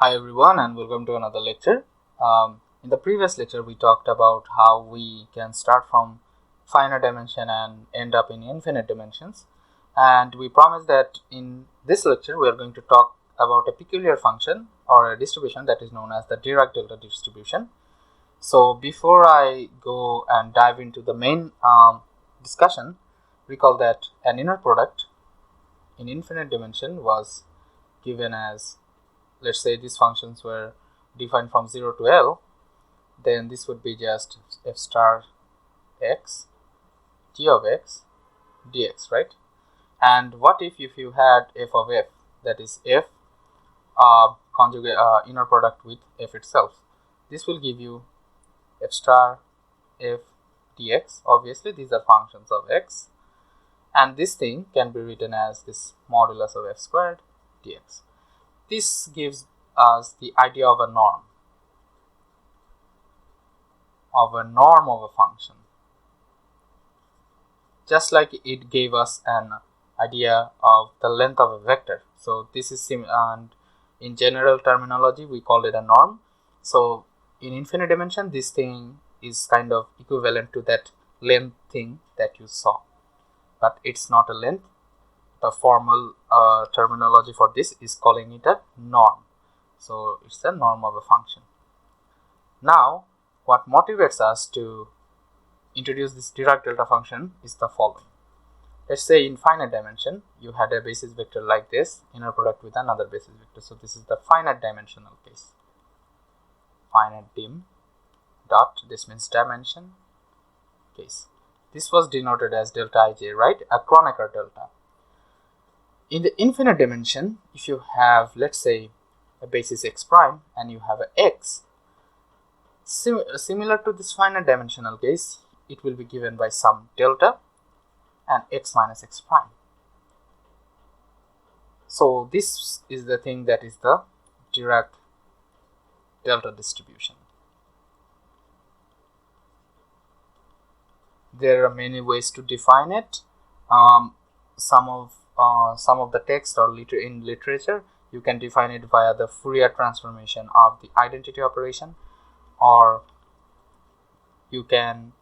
Hi everyone and welcome to another lecture. In the previous lecture we talked about how we can start from finite dimension and end up in infinite dimensions, and we promised that in this lecture we are going to talk about a peculiar function or a distribution that is known as the Dirac-Delta distribution. So before I go and dive into the main discussion, recall that an inner product in infinite dimension was given as, let's say these functions were defined from 0 to L, then this would be just f star x g of x dx, right? And what if you had f of f, that is f conjugate inner product with f itself? This will give you f star f dx. Obviously these are functions of x, and this thing can be written as this modulus of f squared dx. This gives us the idea of a norm of a function, just like it gave us an idea of the length of a vector. So this is and in general terminology we call it a norm. So in infinite dimension this thing is kind of equivalent to that length thing that you saw, but it's not a length. The formal terminology for this is calling it a norm. So it's a norm of a function. Now what motivates us to introduce this Dirac-Delta function is the following. Let's say in finite dimension you had a basis vector like this, inner product with another basis vector. So this is the finite dimensional case. Finite dim dot, this means dimension case. This was denoted as delta ij, right? A Kronecker delta. In the infinite dimension, if you have, let's say, a basis x prime and you have a x, similar to this finite dimensional case, it will be given by some delta and x minus x prime. So this is the thing that is the Dirac-Delta distribution. There are many ways to define it. Some of the text or in literature you can define it via the Fourier transformation of the identity operation, or you can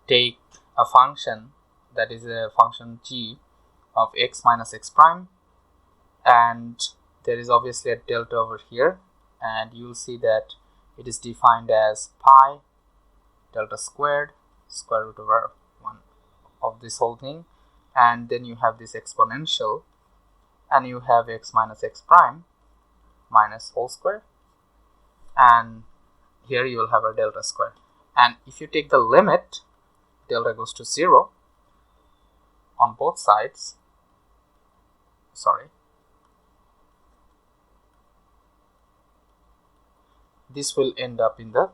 take a function that is a function g of x minus x prime, and there is obviously a delta over here, and you'll see that it is defined as pi delta squared square root over 1 of this whole thing, and then you have this exponential, and you have x minus x prime minus whole square, and here you will have a delta square. And if you take the limit, delta goes to 0 on both sides, this will end up in the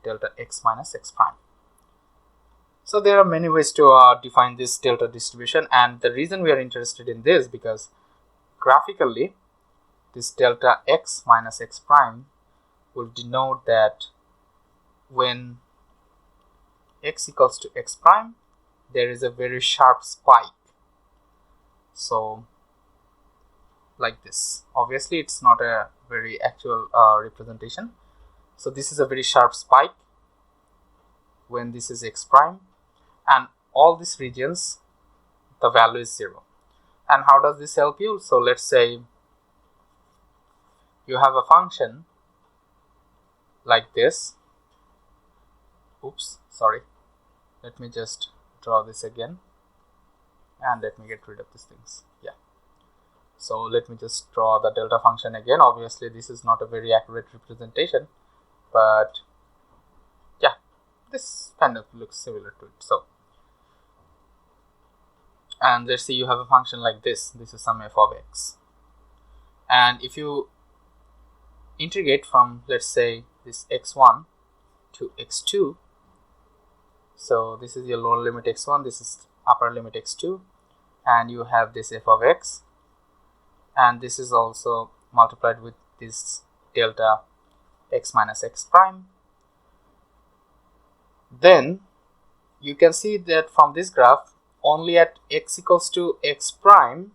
delta x minus x prime. So there are many ways to define this delta distribution, and the reason we are interested in this because graphically this delta x minus x prime will denote that when x equals to x prime, there is a very sharp spike. So like this. Obviously it's not a very actual representation. So this is a very sharp spike when this is x prime, and all these regions the value is 0. And how does this help you? So let's say you have a function like this. Let me just draw this again, and let me get rid of these things. So let me just draw the delta function again. Obviously this is not a very accurate representation, but yeah, this kind of looks similar to it. So, and let's say you have a function like this. This is some f of x, and if you integrate from, let's say, this x1 to x2, so this is your lower limit x1, this is upper limit x2, and you have this f of x, and this is also multiplied with this delta x minus x prime. Then you can see that from this graph, only at x equals to x prime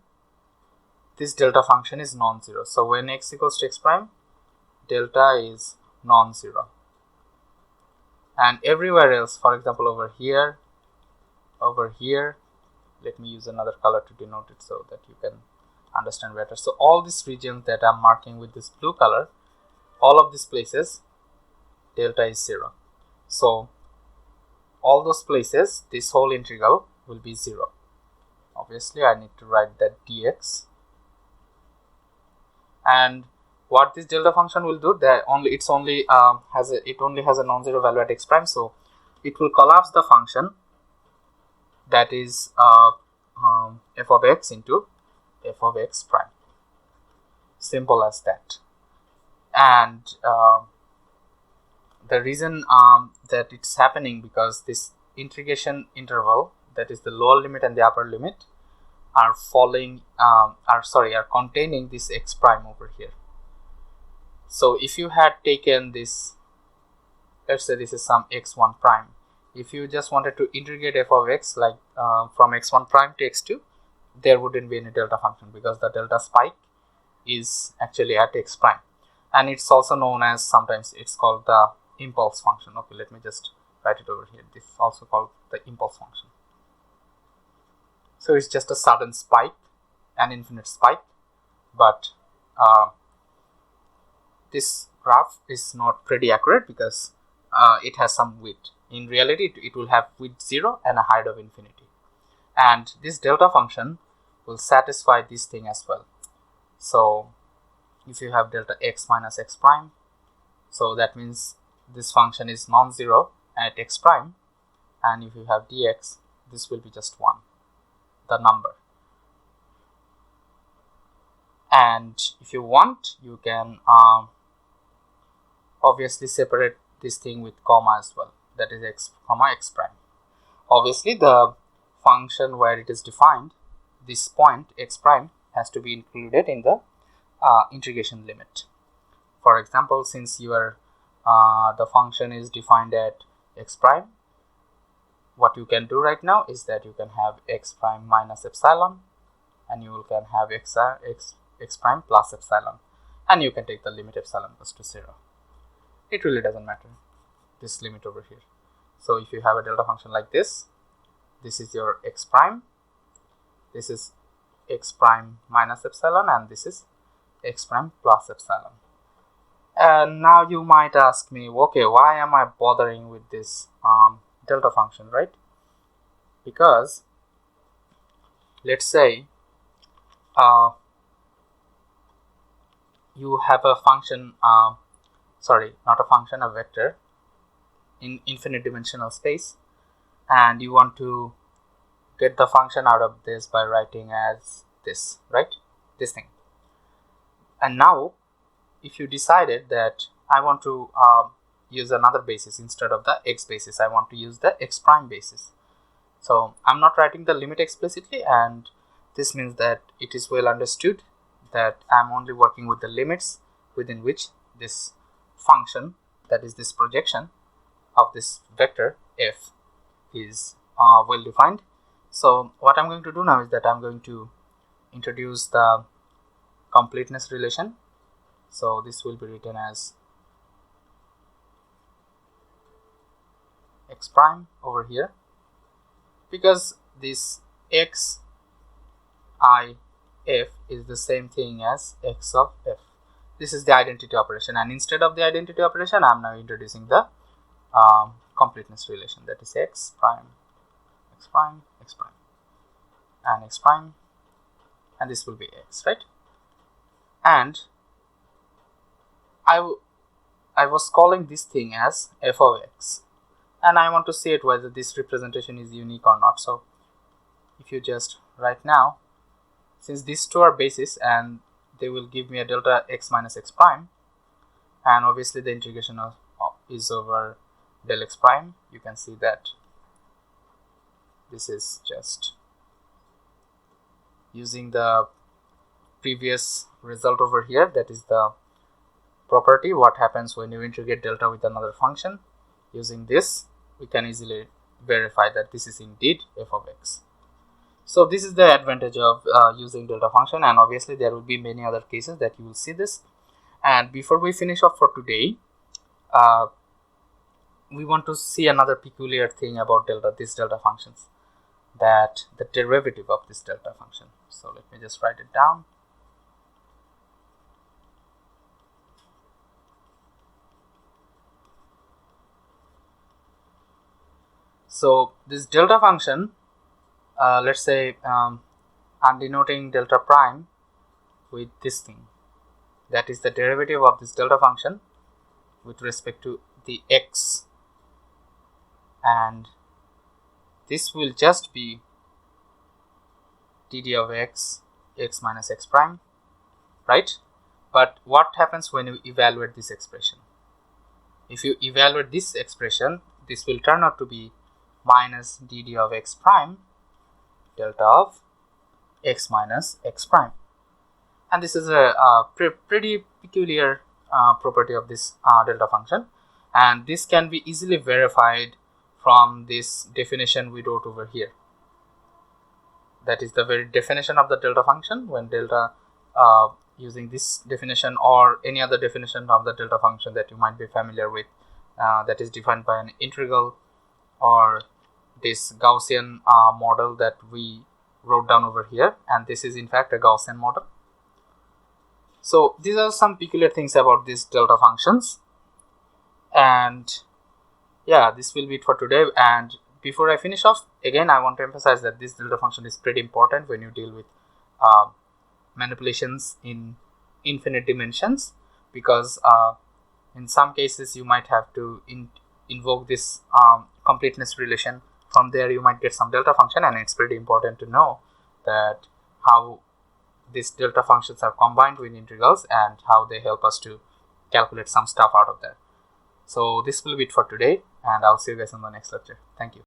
this delta function is non-zero. So when x equals to x prime, delta is non-zero, and everywhere else, for example over here, let me use another color to denote it so that you can understand better. So all these regions that I'm marking with this blue color, all of these places delta is 0. So all those places, this whole integral will be 0. Obviously I need to write that dx, and what this delta function will do, that it only has a non-zero value at x prime, so it will collapse the function that is f of x into f of x prime. Simple as that. And the reason that it's happening, because this integration interval, that is the lower limit and the upper limit, are containing this x prime over here. So if you had taken this, let's say this is some x1 prime, if you just wanted to integrate f of x like from x1 prime to x2, there wouldn't be any delta function, because the delta spike is actually at x prime, and it's also known as, sometimes it's called the impulse function. Okay, let me just write it over here. This is also called the impulse function. So it's just a sudden spike, an infinite spike, but this graph is not pretty accurate because it has some width. In reality, it will have width 0 and a height of infinity, and this delta function will satisfy this thing as well. So if you have delta x minus x prime, so that means this function is non-zero at x prime, and if you have dx, this will be just 1, the number. And if you want, you can obviously separate this thing with comma as well, that is x comma x prime. Obviously the function where it is defined, this point x prime has to be included in the integration limit. For example, since your the function is defined at x prime, what you can do right now is that you can have x prime minus epsilon, and you can have x prime plus epsilon, and you can take the limit epsilon goes to 0. It really doesn't matter, this limit over here. So if you have a delta function like this, this is your x prime, this is x prime minus epsilon, and this is x prime plus epsilon. And now you might ask me, okay, why am I bothering with this delta function, right? Because let's say you have a function, a vector in infinite dimensional space, and you want to get the function out of this by writing as this, right? This thing. And now if you decided that I want to use another basis instead of the x basis, I want to use the x prime basis. So I'm not writing the limit explicitly, and this means that it is well understood that I'm only working with the limits within which this function, that is this projection of this vector f, is well defined. So what I'm going to do now is that I'm going to introduce the completeness relation. So this will be written as x prime over here, because this x I f is the same thing as x of f. This is the identity operation, and instead of the identity operation, I'm now introducing the completeness relation, that is x prime, x prime, x prime, and x prime, and this will be x, right? And I was calling this thing as f of x, and I want to see it whether this representation is unique or not. So if you just right now, since these two are bases and they will give me a delta x minus x prime, and obviously the integration is over del x prime, you can see that this is just using the previous result over here, that is the property what happens when you integrate delta with another function. Using this, we can easily verify that this is indeed f of x. So this is the advantage of using delta function, and obviously there will be many other cases that you will see this. And before we finish off for today, we want to see another peculiar thing about these delta functions, that the derivative of this delta function. So let me just write it down. So this delta function, let's say I'm denoting delta prime with this thing, that is the derivative of this delta function with respect to the x, and this will just be dd of x minus x prime, right? But what happens when you evaluate this expression? If you evaluate this expression, this will turn out to be minus dd of x prime delta of x minus x prime. And this is a pretty peculiar property of this delta function, and this can be easily verified from this definition we wrote over here. That is the very definition of the delta function. When delta, using this definition or any other definition of the delta function that you might be familiar with, that is defined by an integral or this Gaussian model that we wrote down over here, and this is in fact a Gaussian model. So these are some peculiar things about these delta functions, and yeah, this will be it for today. And before I finish off, again I want to emphasize that this delta function is pretty important when you deal with manipulations in infinite dimensions, because in some cases you might have to invoke this completeness relation. From there you might get some delta function, and it's pretty important to know that how these delta functions are combined with integrals and how they help us to calculate some stuff out of there. So this will be it for today, and I'll see you guys in the next lecture. Thank you.